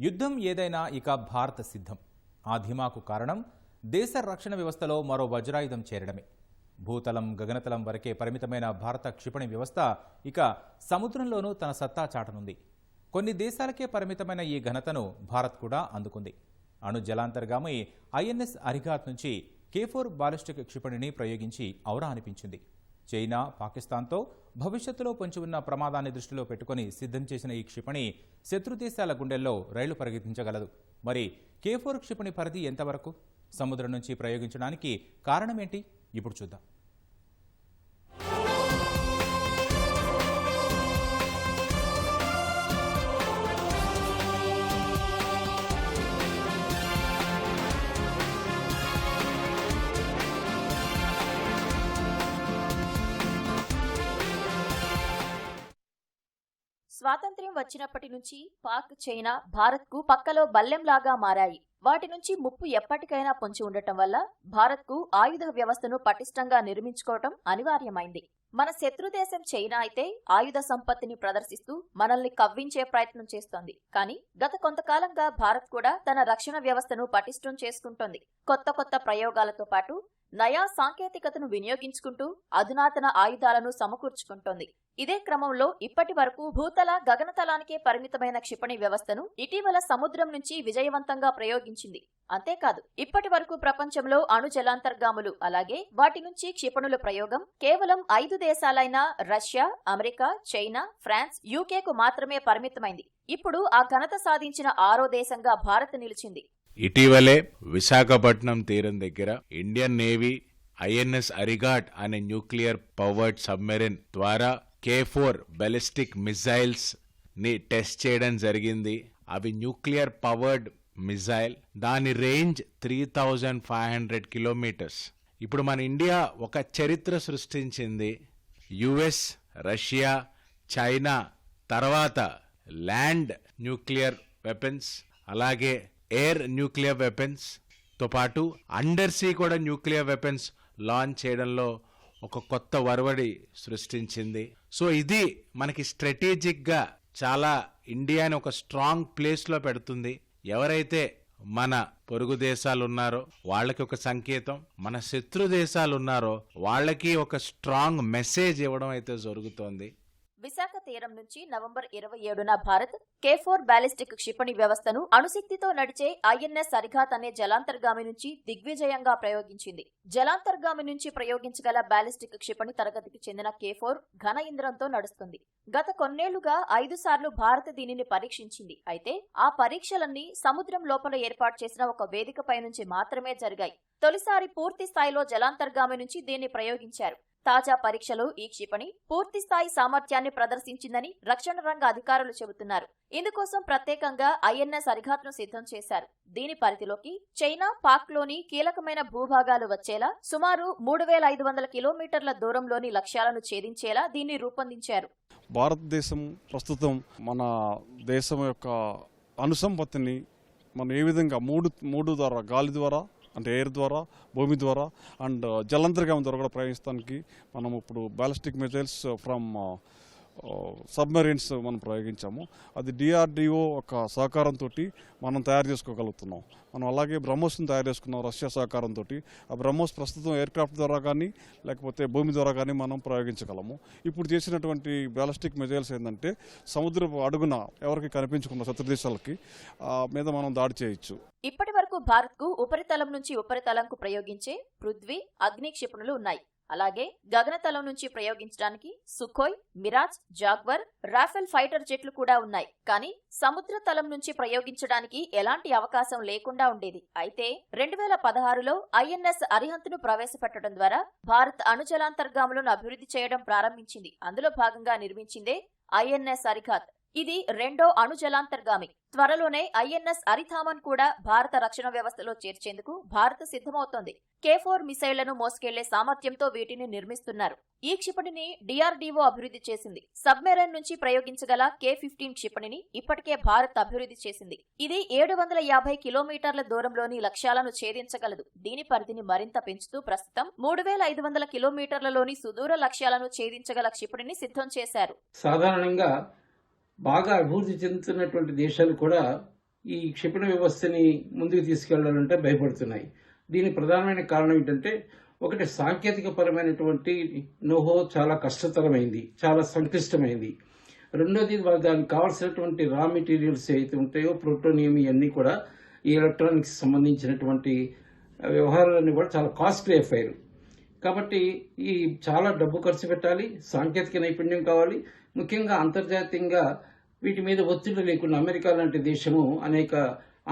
యుద్ధం ఏదైనా ఇక భారత సిద్ధం. ఆ ధీమాకు కారణం దేశ రక్షణ వ్యవస్థలో మరో వజ్రాయుధం చేరడమే. భూతలం గగనతలం వరకే పరిమితమైన భారత క్షిపణి వ్యవస్థ ఇక సముద్రంలోనూ తన సత్తా చాటనుంది. కొన్ని దేశాలకే పరిమితమైన ఈ ఘనతను భారత్ కూడా అందుకుంది. అణు జలాంతర్గామి ఐఎన్ఎస్ అరిఘాత్ నుంచి K4 బాలిస్టిక్ క్షిపణిని ప్రయోగించి ఔరా అనిపించింది. చైనా, పాకిస్తాన్తో భవిష్యత్తులో పొంచి ఉన్న ప్రమాదాన్ని దృష్టిలో పెట్టుకుని సిద్ధం చేసిన ఈ క్షిపణి శత్రు దేశాల గుండెల్లో రైళ్లు పరిగెత్తించగలదు. మరి K4 క్షిపణి పరిధి ఎంతవరకు? సముద్రం నుంచి ప్రయోగించడానికి కారణమేంటి? ఇప్పుడు చూద్దాం. స్వాతంత్ర్యం వచ్చినప్పటి నుంచి పాక్, చైనా భారత్కు పక్కలో బల్లెంలాగా మారాయి. వాటి నుంచి ముప్పు ఎప్పటికైనా పొంచి ఉండటం వల్ల భారత్కు ఆయుధ వ్యవస్థను పటిష్టంగా నిర్మించుకోవటం అనివార్యమైంది. మన శత్రుదేశం చైనా అయితే ఆయుధ సంపత్తిని ప్రదర్శిస్తూ మనల్ని కవ్వించే ప్రయత్నం చేస్తోంది. కానీ గత కొంతకాలంగా భారత్ కూడా తన రక్షణ వ్యవస్థను పటిష్టం చేసుకుంటోంది. కొత్త ప్రయోగాలతో పాటు నయా సాంకేతికతను వినియోగించుకుంటూ అధునాతన ఆయుధాలను సమకూర్చుకుంటోంది. ఇదే క్రమంలో ఇప్పటి వరకు భూతల గగనతలానికే పరిమితమైన క్షిపణి వ్యవస్థను ఇటీవల సముద్రం నుంచి విజయవంతంగా ప్రయోగించింది. అంతేకాదు, ఇప్పటి వరకు ప్రపంచంలో అణు జలాంతర్గాములు అలాగే వాటి నుంచి క్షిపణుల ప్రయోగం కేవలం 5 దేశాలైన రష్యా, అమెరికా, చైనా, ఫ్రాన్స్, యూకేకు మాత్రమే పరిమితమైంది. ఇప్పుడు ఆ ఘనత సాధించిన 6వ దేశంగా భారత్ నిలిచింది. ఇటీవలే విశాఖపట్నం తీరం దగ్గర ఇండియన్ నేవీ ఐఎన్ఎస్ అరిఘాట్ అనే న్యూక్లియర్ పవర్డ్ సబ్మెరైన్ ద్వారా K4 బాలిస్టిక్ మిసైల్స్ ని టెస్ట్ చేయడం జరిగింది. అవి న్యూక్లియర్ పవర్డ్ మిసైల్. దాని రేంజ్ 3500 కిలోమీటర్స్. ఇప్పుడు మన ఇండియా ఒక చరిత్ర సృష్టించింది. యుఎస్, రష్యా, చైనా తర్వాత ల్యాండ్ న్యూక్లియర్ వెపన్స్, అలాగే ఎయిర్ న్యూక్లియర్ వెపన్స్ తో పాటు అండర్ సీ కూడా న్యూక్లియర్ వెపన్స్ లాంచ్ చేయడంలో ఒక కొత్త వరవడి సృష్టించింది. సో ఇది మనకి స్ట్రాటజిక్ గా చాలా ఇండియాని ఒక స్ట్రాంగ్ ప్లేస్ లో పెడుతుంది. ఎవరైతే మన పొరుగు దేశాలు ఉన్నారో వాళ్ళకి ఒక సంకేతం, మన శత్రు దేశాలు ఉన్నారో వాళ్ళకి ఒక స్ట్రాంగ్ మెసేజ్ ఇవ్వడం అయితే జరుగుతోంది. విశాఖ తీరం నుంచి నవంబర్ 27న భారత్ K4 బాలిస్టిక్ క్షిపణి వ్యవస్థను అణుశక్తితో నడిచే ఐఎన్ఎస్ అరిఘాత్ అనే జలాంతర్గామి నుంచి దిగ్విజయంగా ప్రయోగించింది. జలాంతర్గామి నుంచి ప్రయోగించగల బాలిస్టిక్ క్షిపణి తరగతికి చెందిన K4 ఘన ఇంధనంతో నడుస్తుంది. గత కొన్నేళ్లుగా 5 సార్లు భారత్ దీనిని పరీక్షించింది. అయితే ఆ పరీక్షలన్నీ సముద్రం లోపల ఏర్పాటు చేసిన ఒక వేదికపై నుంచి మాత్రమే జరిగాయి. తొలిసారి పూర్తి స్థాయిలో జలాంతర్గామి నుంచి దీన్ని ప్రయోగించారు. తాజా పరీక్షలో ఈ క్షిపణి పూర్తి స్థాయి సామర్థ్యాన్ని ప్రదర్శించిందని రక్షణ రంగ అధికారులు చెబుతున్నారు. ఇందుకోసం ప్రత్యేకంగా ఐఎన్ఎస్ అరిఘాత్ ను సిద్ధం చేశారు. దీని పరిధిలోకి చైనా, పాక్ లోని కీలకమైన భూభాగాలు వచ్చేలా సుమారు 3500 కిలోమీటర్ల దూరంలోని లక్ష్యాలను ఛేదించేలా దీన్ని రూపొందించారు. భారతదేశం ప్రస్తుతం మన దేశం యొక్క అణుసంపత్తిని మనం ఏ విధంగా మూడు ద్వారా, గాలి ద్వారా అంటే ఎయిర్ ద్వారా, భూమి ద్వారా అండ్ జలాంతర్గామి ద్వారా కూడా ప్రయోగించడానికి మనం ఇప్పుడు బాలిస్టిక్ మిసైల్స్ ఫ్రమ్ సబ్మెరైన్స్ మనం ప్రయోగించాము. అది DRDO ఒక సహకారంతో మనం తయారు చేసుకోగలుగుతున్నాం. మనం అలాగే బ్రహ్మోస్ని తయారు చేసుకున్నాం రష్యా సహకారంతో. ఆ బ్రహ్మోస్ ప్రస్తుతం ఎయిర్ క్రాఫ్ట్ ద్వారా కానీ లేకపోతే భూమి ద్వారా కానీ మనం ప్రయోగించగలము. ఇప్పుడు చేసినటువంటి బాలిస్టిక్ మిసైల్స్ ఏంటంటే సముద్రపు అడుగున ఎవరికి కనిపించకుండా శత్రు దేశాలకి మీద మనం దాడి చేయొచ్చు. ఇప్పటి వరకు భారత్కు ఉపరితలం నుంచి ఉపరితలంకు ప్రయోగించే పృథ్వీ, అగ్ని క్షిపణులు ఉన్నాయి. అలాగే గగనతలం నుంచి ప్రయోగించడానికి Sukhoi, Mirage, Jaguar, Rafale fighter జెట్లు కూడా ఉన్నాయి. కానీ సముద్ర తలం నుంచి ప్రయోగించడానికి ఎలాంటి అవకాశం లేకుండా ఉండేది. అయితే 2016లో ఐఎన్ఎస్ అరిహంత్ ను ప్రవేశపెట్టడం ద్వారా భారత్ అణుజలాంతర్గాములను అభివృద్ధి చేయడం ప్రారంభించింది. అందులో భాగంగా నిర్మించిందే ఐఎన్ఎస్ అరిఘాత్. ఇది 2వ అణు జలాంతర్గామి. త్వరలోనే ఐఎన్ఎస్ అరిథామన్ కూడా భారత రక్షణ వ్యవస్థలో చేర్చేందుకు భారత్ సిద్ధమవుతోంది. K4 మిసైళ్లను మోసుకెళ్లే సామర్థ్యంతో వీటిని నిర్మిస్తున్నారు. ఈ క్షిపణిని DRDO అభివృద్ధి చేసింది. సబ్మెరైన్ నుంచి ప్రయోగించగల K-15 క్షిపణిని ఇప్పటికే భారత్ అభివృద్ధి చేసింది. ఇది 750 కిలోమీటర్ల దూరంలోని లక్ష్యాలను ఛేదించగలదు. దీని పరిధిని మరింత పెంచుతూ ప్రస్తుతం 3500 కిలోమీటర్లలోని సుదూర లక్ష్యాలను ఛేదించగల క్షిపణిని సిద్ధం చేశారు. సాధారణంగా బాగా అభివృద్ధి చెందుతున్నటువంటి దేశాలు కూడా ఈ క్షిపణి వ్యవస్థని ముందుకు తీసుకెళ్లాలంటే భయపడుతున్నాయి. దీని ప్రధానమైన కారణం ఏంటంటే, ఒకటి సాంకేతిక పరమైనటువంటి నోహో చాలా కష్టతరమైంది, చాలా సంక్లిష్టమైంది. రెండోది దానికి కావాల్సినటువంటి రా మెటీరియల్స్ ఏవైతే ఉంటాయో, ప్రోటోనియం, ఇవన్నీ కూడా ఈ ఎలక్ట్రానిక్స్ సంబంధించినటువంటి వ్యవహారాలన్నీ కూడా చాలా కాస్ట్లీ అఫైర్. కాబట్టి ఈ చాలా డబ్బు ఖర్చు పెట్టాలి, సాంకేతిక నైపుణ్యం కావాలి. ముఖ్యంగా అంతర్జాతీయంగా వీటి మీద ఒత్తిడి లేకుండా అమెరికా లాంటి దేశము అనేక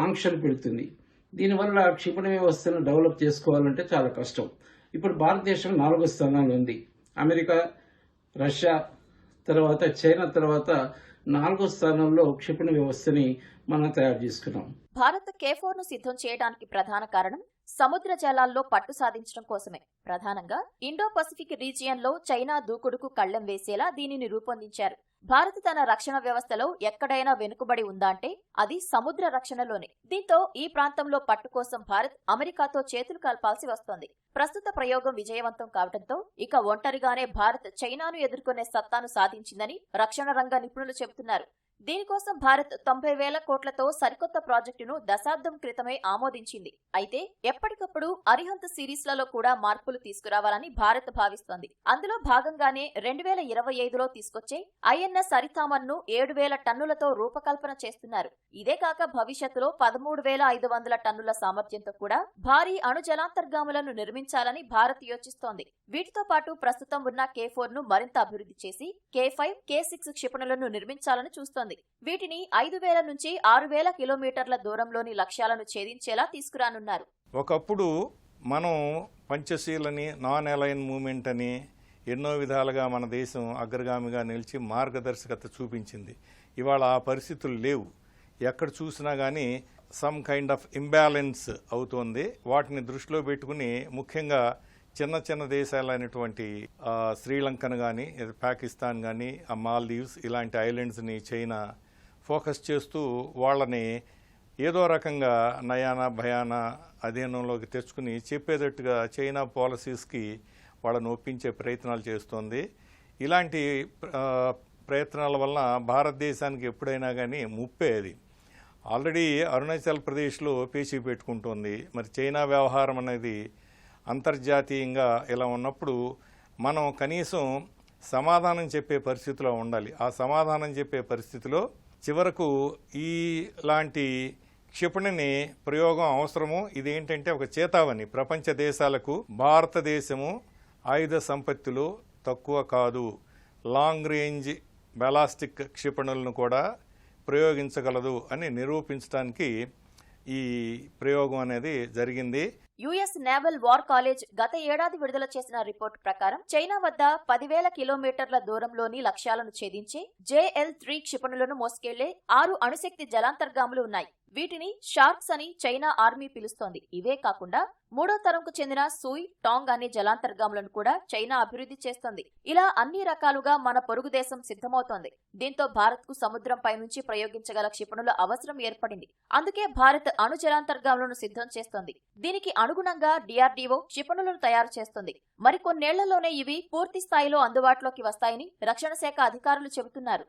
ఆంక్షలు పెడుతుంది. దీనివల్ల క్షిపణి వ్యవస్థను డెవలప్ చేసుకోవాలంటే చాలా కష్టం. ఇప్పుడు భారతదేశం 4వ స్థానంలో ఉంది. అమెరికా, రష్యా తర్వాత చైనా తర్వాత 4వ స్థానంలో క్షిపణి వ్యవస్థని మనం తయారు చేసుకున్నాం. భారత్ K4 ను సిద్ధం చేయడానికి ప్రధాన కారణం సముద్ర జలాల్లో పట్టు సాధించడం కోసమే. ప్రధానంగా ఇండో పసిఫిక్ రీజియన్ లో చైనా దూకుడుకు కళ్లెం వేసేలా దీనిని రూపొందించారు. భారత్ తన రక్షణ వ్యవస్థలో ఎక్కడైనా వెనుకబడి ఉందా అంటే అది సముద్ర రక్షణలోనే. దీంతో ఈ ప్రాంతంలో పట్టు కోసం భారత్ అమెరికాతో చేతులు కలపాల్సి వస్తోంది. ప్రస్తుత ప్రయోగం విజయవంతం కావడంతో ఇక ఒంటరిగానే భారత్ చైనాను ఎదుర్కొనే సత్తాను సాధించిందని రక్షణ రంగ నిపుణులు చెబుతున్నారు. దీనికోసం భారత్ 90,000 కోట్లతో సరికొత్త ప్రాజెక్టును దశాబ్దం క్రితమే ఆమోదించింది. అయితే ఎప్పటికప్పుడు అరిహంత్ సిరీస్లలో కూడా మార్పులు తీసుకురావాలని భారత్ భావిస్తోంది. అందులో భాగంగానే 2025లో తీసుకొచ్చే INS అరిథామన్ను 7,000 టన్నులతో రూపకల్పన చేస్తున్నారు. ఇదే కాక భవిష్యత్తులో 13,500 టన్నుల సామర్థ్యంతో కూడా భారీ అణు జలాంతర్గాములను నిర్మించాలని భారత్ యోచిస్తోంది. వీటితో పాటు ప్రస్తుతం ఉన్న K4 ను మరింత అభివృద్ధి చేసి K5, K6 క్షిపణులను నిర్మించాలని చూస్తోంది. వీటిని 5,000 నుంచి 6,000 కిలోమీటర్ల దూరంలోని లక్ష్యాలను ఛేదించేలా తీసుకురానున్నారు. ఒకప్పుడు మనం పంచశీలని, నాన్ అలైన్ మూమెంట్ అని ఎన్నో విధాలుగా మన దేశం అగ్రగామిగా నిలిచి మార్గదర్శకత చూపించింది. ఇవాళ ఆ పరిస్థితులు లేవు. ఎక్కడ చూసినా కానీ సమ్ కైండ్ ఆఫ్ ఇంబ్యాలెన్స్ అవుతోంది. వాటిని దృష్టిలో పెట్టుకుని ముఖ్యంగా చిన్న చిన్న దేశాలైనటువంటి శ్రీలంకను కానీ, పాకిస్తాన్ కానీ, మాల్దీవ్స్ ఇలాంటి ఐలాండ్స్ని చైనా ఫోకస్ చేస్తూ వాళ్ళని ఏదో రకంగా నయానా భయానా అధీనంలోకి తెచ్చుకుని చెప్పేటట్టుగా చైనా పాలసీస్కి వాళ్ళని ఒప్పించే ప్రయత్నాలు చేస్తోంది. ఇలాంటి ప్రయత్నాల వల్ల భారతదేశానికి ఎప్పుడైనా కానీ ముప్పే అది. ఆల్రెడీ అరుణాచల్ ప్రదేశ్లో పేచీ పెట్టుకుంటోంది. మరి చైనా వ్యవహారం అనేది అంతర్జాతీయంగా ఇలా ఉన్నప్పుడు మనం కనీసం సమాధానం చెప్పే పరిస్థితిలో ఉండాలి. ఆ సమాధానం చెప్పే పరిస్థితిలో చివరకు ఇలాంటి క్షిపణిని ప్రయోగం అవసరము. ఇదేంటంటే ఒక చేతావని ప్రపంచ దేశాలకు భారతదేశము ఆయుధ సంపత్తిలో తక్కువ కాదు, లాంగ్ రేంజ్ బాలాస్టిక్ క్షిపణులను కూడా ప్రయోగించగలదు అని నిరూపించడానికి ఈ ప్రయోగం అనేది జరిగింది. యుఎస్ నేవల్ వార్ కాలేజ్ గత ఏడాది విడుదల చేసిన రిపోర్టు ప్రకారం చైనా వద్ద 10,000 కిలోమీటర్ల దూరంలోని లక్ష్యాలను ఛేదించే JL-3 క్షిపణులను మోసుకెళ్లే 6 అణుశక్తి జలాంతర్గాములు ఉన్నాయి. వీటిని షార్క్స్ అని చైనా ఆర్మీ పిలుస్తోంది. ఇవే కాకుండా 3వ తరంకు చెందిన సూయ్, టాంగ్ అనే జలాంతర్గాములను కూడా చైనా అభివృద్ధి చేస్తోంది. ఇలా అన్ని రకాలుగా మన పొరుగు దేశం సిద్ధమవుతోంది. దీంతో భారత్ కు సముద్రంపై నుంచి ప్రయోగించగల క్షిపణుల అవసరం ఏర్పడింది. అందుకే భారత్ అణు జలాంతర్గాములను సిద్ధం చేస్తోంది. దీనికి అనుగుణంగా DRDO క్షిపణులను తయారు చేస్తుంది. మరికొన్నేళ్లలోనే ఇవి పూర్తి స్థాయిలో అందుబాటులోకి వస్తాయని రక్షణ శాఖ అధికారులు చెబుతున్నారు.